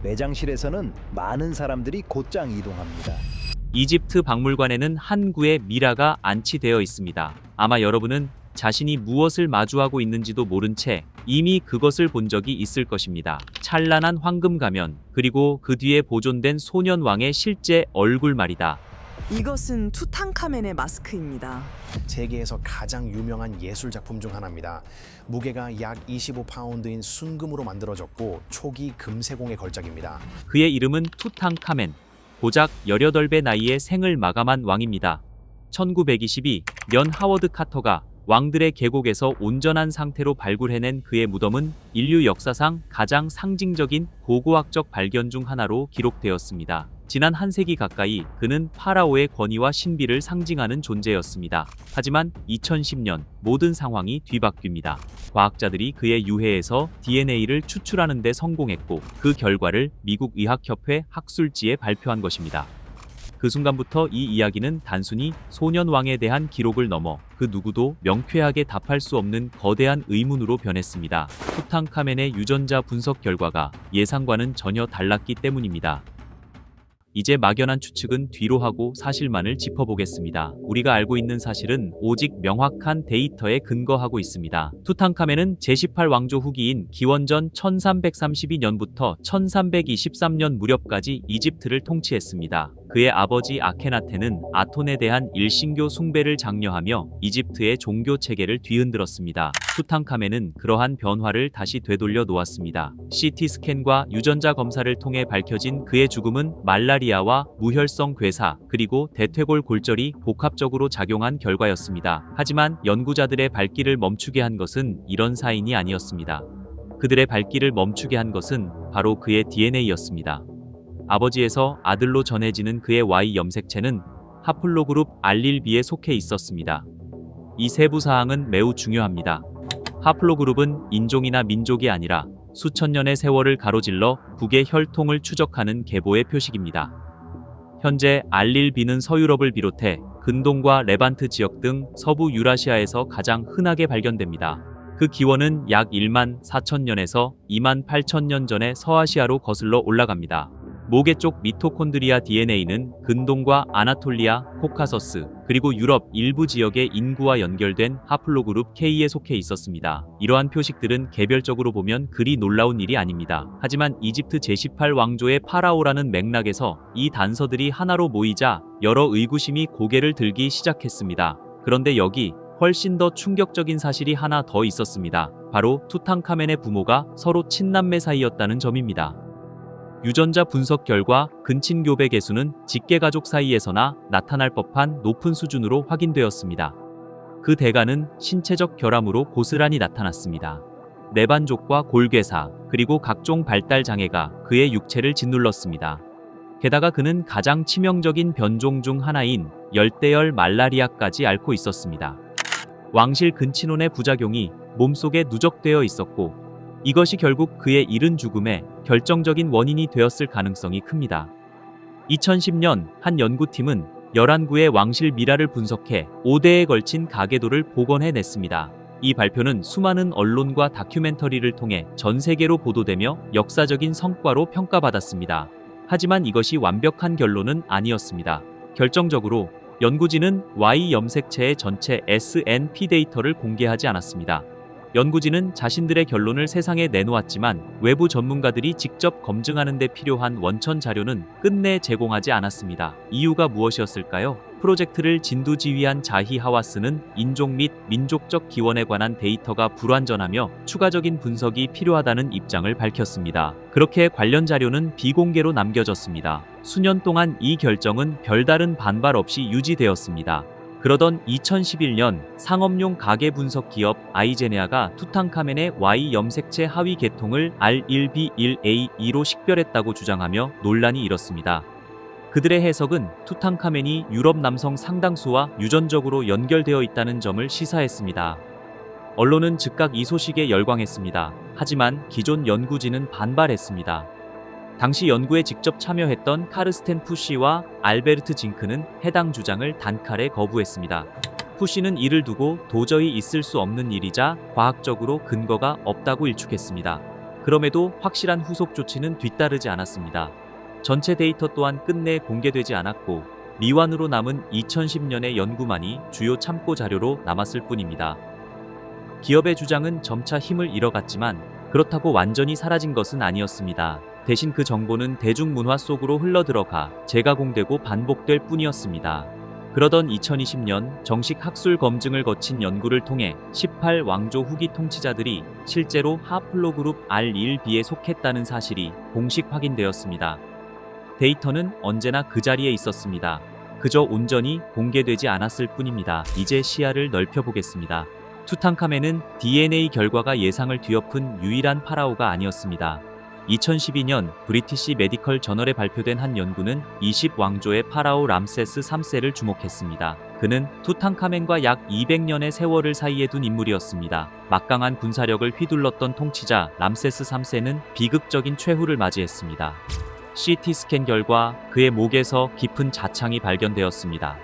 매장실에서는 많은 사람들이 곧장 이동합니다. 이집트 박물관에는 한 구의 미라가 안치되어 있습니다. 아마 여러분은 자신이 무엇을 마주하고 있는지도 모른 채 이미 그것을 본 적이 있을 것입니다. 찬란한 황금 가면, 그리고 그 뒤에 보존된 소년 왕의 실제 얼굴 말이다. 이것은 투탕카멘의 마스크입니다. 세계에서 가장 유명한 예술 작품 중 하나입니다. 무게가 약 25파운드인 순금으로 만들어졌고 초기 금세공의 걸작입니다. 그의 이름은 투탕카멘, 고작 18배 나이에 생을 마감한 왕입니다. 1922년 하워드 카터가 왕들의 계곡에서 온전한 상태로 발굴해낸 그의 무덤은 인류 역사상 가장 상징적인 고고학적 발견 중 하나로 기록되었습니다. 지난 한 세기 가까이 그는 파라오의 권위와 신비를 상징하는 존재였습니다. 하지만 2010년 모든 상황이 뒤바뀝니다. 과학자들이 그의 유해에서 DNA를 추출하는 데 성공했고, 그 결과를 미국 의학협회 학술지에 발표한 것입니다. 그 순간부터 이 이야기는 단순히 소년 왕에 대한 기록을 넘어 그 누구도 명쾌하게 답할 수 없는 거대한 의문으로 변했습니다. 투탕카멘의 유전자 분석 결과가 예상과는 전혀 달랐기 때문입니다. 이제 막연한 추측은 뒤로 하고 사실만을 짚어보겠습니다. 우리가 알고 있는 사실은 오직 명확한 데이터에 근거하고 있습니다. 투탕카멘은 제18왕조 후기인 기원전 1332년부터 1323년 무렵까지 이집트를 통치했습니다. 그의 아버지 아케나텐은 아톤에 대한 일신교 숭배를 장려하며 이집트의 종교 체계를 뒤흔들었습니다. 투탕카멘은 그러한 변화를 다시 되돌려 놓았습니다. CT 스캔과 유전자 검사를 통해 밝혀진 그의 죽음은 말라리아와 무혈성 괴사, 그리고 대퇴골 골절이 복합적으로 작용한 결과였습니다. 하지만 연구자들의 발길을 멈추게 한 것은 이런 사인이 아니었습니다. 그들의 발길을 멈추게 한 것은 바로 그의 DNA였습니다. 아버지에서 아들로 전해지는 그의 Y 염색체는 하플로그룹 알릴-B에 속해 있었습니다. 이 세부 사항은 매우 중요합니다. 하플로그룹은 인종이나 민족이 아니라 수천 년의 세월을 가로질러 북의 혈통을 추적하는 계보의 표식입니다. 현재 알릴-B는 서유럽을 비롯해 근동과 레반트 지역 등 서부 유라시아에서 가장 흔하게 발견됩니다. 그 기원은 약 1만 4천년에서 2만 8천년 전에 서아시아로 거슬러 올라갑니다. 모계 쪽 미토콘드리아 DNA는 근동과 아나톨리아, 코카서스, 그리고 유럽 일부 지역의 인구와 연결된 하플로그룹 K에 속해 있었습니다. 이러한 표식들은 개별적으로 보면 그리 놀라운 일이 아닙니다. 하지만 이집트 제18왕조의 파라오라는 맥락에서 이 단서들이 하나로 모이자 여러 의구심이 고개를 들기 시작했습니다. 그런데 여기 훨씬 더 충격적인 사실이 하나 더 있었습니다. 바로 투탕카멘의 부모가 서로 친남매 사이였다는 점입니다. 유전자 분석 결과 근친교배 계수는 직계가족 사이에서나 나타날 법한 높은 수준으로 확인되었습니다. 그 대가는 신체적 결함으로 고스란히 나타났습니다. 내반족과 골괴사, 그리고 각종 발달 장애가 그의 육체를 짓눌렀습니다. 게다가 그는 가장 치명적인 변종 중 하나인 열대열 말라리아까지 앓고 있었습니다. 왕실 근친혼의 부작용이 몸속에 누적되어 있었고, 이것이 결국 그의 이른 죽음의 결정적인 원인이 되었을 가능성이 큽니다. 2010년 한 연구팀은 11구의 왕실 미라를 분석해 5대에 걸친 가계도를 복원해냈습니다. 이 발표는 수많은 언론과 다큐멘터리를 통해 전 세계로 보도되며 역사적인 성과로 평가받았습니다. 하지만 이것이 완벽한 결론은 아니었습니다. 결정적으로 연구진은 Y 염색체의 전체 SNP 데이터를 공개하지 않았습니다. 연구진은 자신들의 결론을 세상에 내놓았지만 외부 전문가들이 직접 검증하는 데 필요한 원천 자료는 끝내 제공하지 않았습니다. 이유가 무엇이었을까요? 프로젝트를 진두지휘한 자히 하와스는 인종 및 민족적 기원에 관한 데이터가 불완전하며 추가적인 분석이 필요하다는 입장을 밝혔습니다. 그렇게 관련 자료는 비공개로 남겨졌습니다. 수년 동안 이 결정은 별다른 반발 없이 유지되었습니다. 그러던 2011년 상업용 가계 분석 기업 아이제네아가 투탕카멘의 Y 염색체 하위 계통을 R1B1A2로 식별했다고 주장하며 논란이 일었습니다. 그들의 해석은 투탕카멘이 유럽 남성 상당수와 유전적으로 연결되어 있다는 점을 시사했습니다. 언론은 즉각 이 소식에 열광했습니다. 하지만 기존 연구진은 반발했습니다. 당시 연구에 직접 참여했던 카르스텐 푸시와 알베르트 징크는 해당 주장을 단칼에 거부했습니다. 푸시는 이를 두고 도저히 있을 수 없는 일이자 과학적으로 근거가 없다고 일축했습니다. 그럼에도 확실한 후속 조치는 뒤따르지 않았습니다. 전체 데이터 또한 끝내 공개되지 않았고 미완으로 남은 2010년의 연구만이 주요 참고 자료로 남았을 뿐입니다. 기업의 주장은 점차 힘을 잃어갔지만 그렇다고 완전히 사라진 것은 아니었습니다. 대신 그 정보는 대중문화 속으로 흘러들어가 재가공되고 반복될 뿐이었습니다. 그러던 2020년 정식 학술 검증을 거친 연구를 통해 18왕조 후기 통치자들이 실제로 하플로그룹 R1b에 속했다는 사실이 공식 확인되었습니다. 데이터는 언제나 그 자리에 있었습니다. 그저 온전히 공개되지 않았을 뿐입니다. 이제 시야를 넓혀보겠습니다. 투탕카멘은 DNA 결과가 예상을 뒤엎은 유일한 파라오가 아니었습니다. 2012년 브리티시 메디컬 저널에 발표된 한 연구는 20왕조의 파라오 람세스 3세를 주목했습니다. 그는 투탕카멘과 약 200년의 세월을 사이에 둔 인물이었습니다. 막강한 군사력을 휘둘렀던 통치자 람세스 3세는 비극적인 최후를 맞이했습니다. CT 스캔 결과 그의 목에서 깊은 자창이 발견되었습니다.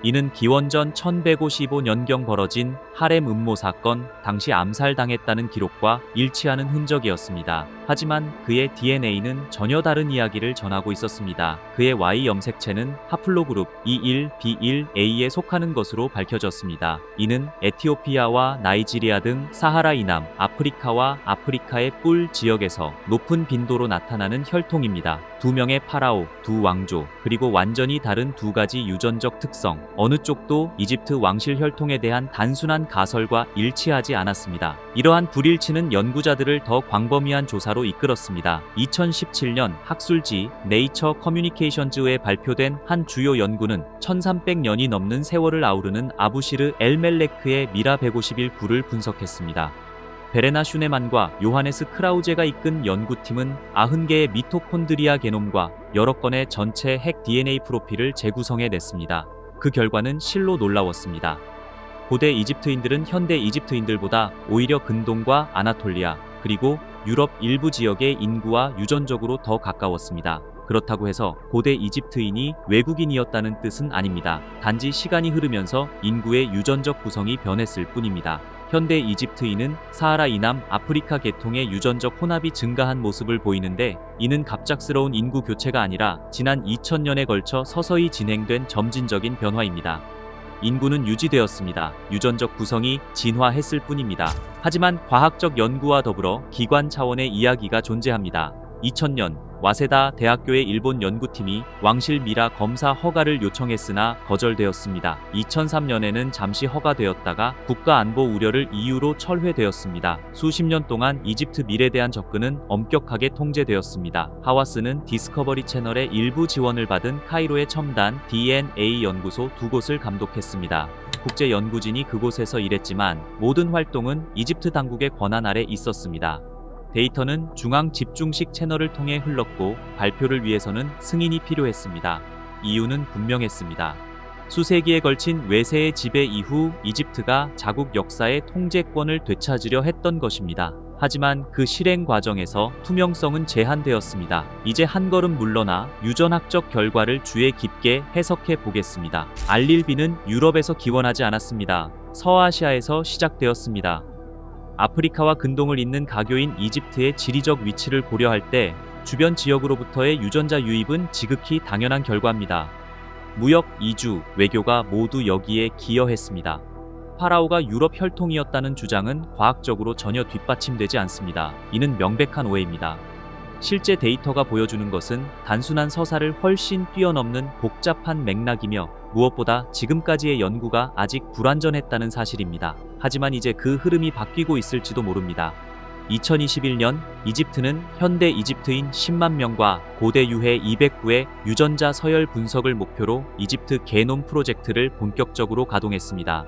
이는 기원전 1155년경 벌어진 하렘 음모 사건 당시 암살당했다는 기록과 일치하는 흔적이었습니다. 하지만 그의 DNA는 전혀 다른 이야기를 전하고 있었습니다. 그의 Y 염색체는 하플로그룹 E1B1A에 속하는 것으로 밝혀졌습니다. 이는 에티오피아와 나이지리아 등 사하라 이남 아프리카와 아프리카의 뿔 지역에서 높은 빈도로 나타나는 혈통입니다. 두 명의 파라오, 두 왕조, 그리고 완전히 다른 두 가지 유전적 특성, 어느 쪽도 이집트 왕실 혈통에 대한 단순한 가설과 일치하지 않았습니다. 이러한 불일치는 연구자들을 더 광범위한 조사로 이끌었습니다. 2017년 학술지 네이처 커뮤니케이션즈에 발표된 한 주요 연구는 1300년이 넘는 세월을 아우르는 아부시르 엘멜레크의 미라 151구를 분석했습니다. 베레나 슈네만과 요하네스 크라우제가 이끈 연구팀은 90개의 미토콘드리아 게놈과 여러 건의 전체 핵 DNA 프로필을 재구성해냈습니다. 그 결과는 실로 놀라웠습니다. 고대 이집트인들은 현대 이집트인들보다 오히려 근동과 아나톨리아, 그리고 유럽 일부 지역의 인구와 유전적으로 더 가까웠습니다. 그렇다고 해서 고대 이집트인이 외국인이었다는 뜻은 아닙니다. 단지 시간이 흐르면서 인구의 유전적 구성이 변했을 뿐입니다. 현대 이집트인은 사하라 이남 아프리카 계통의 유전적 혼합이 증가한 모습을 보이는데, 이는 갑작스러운 인구 교체가 아니라 지난 2000년에 걸쳐 서서히 진행된 점진적인 변화입니다. 인구는 유지되었습니다. 유전적 구성이 진화했을 뿐입니다. 하지만 과학적 연구와 더불어 기관 차원의 이야기가 존재합니다. 2000년 와세다 대학교의 일본 연구팀이 왕실 미라 검사 허가를 요청했으나 거절되었습니다. 2003년에는 잠시 허가되었다가 국가안보 우려를 이유로 철회되었습니다. 수십 년 동안 이집트 밀에 대한 접근은 엄격하게 통제되었습니다. 하와스는 디스커버리 채널의 일부 지원을 받은 카이로의 첨단 DNA 연구소 2곳을 감독했습니다. 국제 연구진이 그곳에서 일했지만 모든 활동은 이집트 당국의 권한 아래 있었습니다. 데이터는 중앙 집중식 채널을 통해 흘렀고 발표를 위해서는 승인이 필요했습니다. 이유는 분명했습니다. 수세기에 걸친 외세의 지배 이후 이집트가 자국 역사의 통제권을 되찾으려 했던 것입니다. 하지만 그 실행 과정에서 투명성은 제한되었습니다. 이제 한 걸음 물러나 유전학적 결과를 주의 깊게 해석해 보겠습니다. R1b는 유럽에서 기원하지 않았습니다. 서아시아에서 시작되었습니다. 아프리카와 근동을 잇는 가교인 이집트의 지리적 위치를 고려할 때 주변 지역으로부터의 유전자 유입은 지극히 당연한 결과입니다. 무역, 이주, 외교가 모두 여기에 기여했습니다. 파라오가 유럽 혈통이었다는 주장은 과학적으로 전혀 뒷받침되지 않습니다. 이는 명백한 오해입니다. 실제 데이터가 보여주는 것은 단순한 서사를 훨씬 뛰어넘는 복잡한 맥락이며, 무엇보다 지금까지의 연구가 아직 불완전했다는 사실입니다. 하지만 이제 그 흐름이 바뀌고 있을지도 모릅니다. 2021년 이집트는 현대 이집트인 10만 명과 고대 유해 209의 유전자 서열 분석을 목표로 이집트 게놈 프로젝트를 본격적으로 가동했습니다.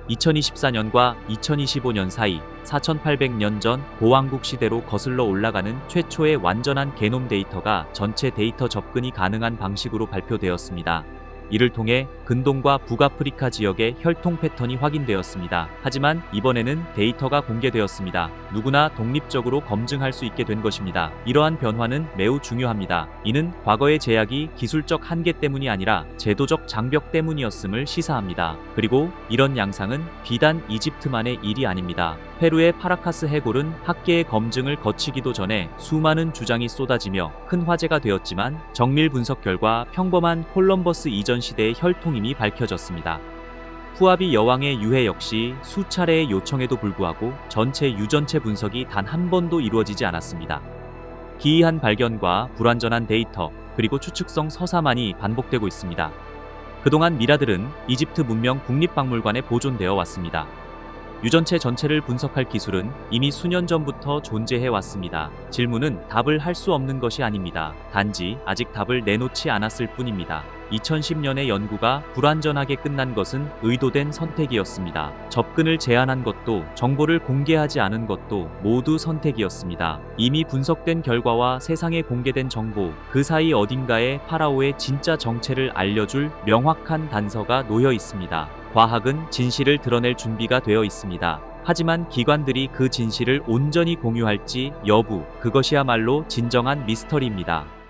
2024년과 2025년 사이 4800년 전 고왕국 시대로 거슬러 올라가는 최초의 완전한 게놈 데이터가 전체 데이터 접근이 가능한 방식으로 발표되었습니다. 이를 통해 근동과 북아프리카 지역의 혈통 패턴이 확인되었습니다. 하지만 이번에는 데이터가 공개되었습니다. 누구나 독립적으로 검증할 수 있게 된 것입니다. 이러한 변화는 매우 중요합니다. 이는 과거의 제약이 기술적 한계 때문이 아니라 제도적 장벽 때문이었음을 시사합니다. 그리고 이런 양상은 비단 이집트만의 일이 아닙니다. 페루의 파라카스 해골은 학계의 검증을 거치기도 전에 수많은 주장이 쏟아지며 큰 화제가 되었지만 정밀 분석 결과 평범한 콜럼버스 이전 시대의 혈통임이 밝혀졌습니다. 푸아비 여왕의 유해 역시 수차례의 요청에도 불구하고 전체 유전체 분석이 단 한 번도 이루어지지 않았습니다. 기이한 발견과 불완전한 데이터, 그리고 추측성 서사만이 반복되고 있습니다. 그동안 미라들은 이집트 문명 국립박물관에 보존되어 왔습니다. 유전체 전체를 분석할 기술은 이미 수년 전부터 존재해 왔습니다. 질문은 답을 할 수 없는 것이 아닙니다. 단지 아직 답을 내놓지 않았을 뿐입니다. 2010년의 연구가 불완전하게 끝난 것은 의도된 선택이었습니다. 접근을 제한한 것도 정보를 공개하지 않은 것도 모두 선택이었습니다. 이미 분석된 결과와 세상에 공개된 정보, 그 사이 어딘가에 파라오의 진짜 정체를 알려줄 명확한 단서가 놓여 있습니다. 과학은 진실을 드러낼 준비가 되어 있습니다. 하지만 기관들이 그 진실을 온전히 공유할지 여부, 그것이야말로 진정한 미스터리입니다.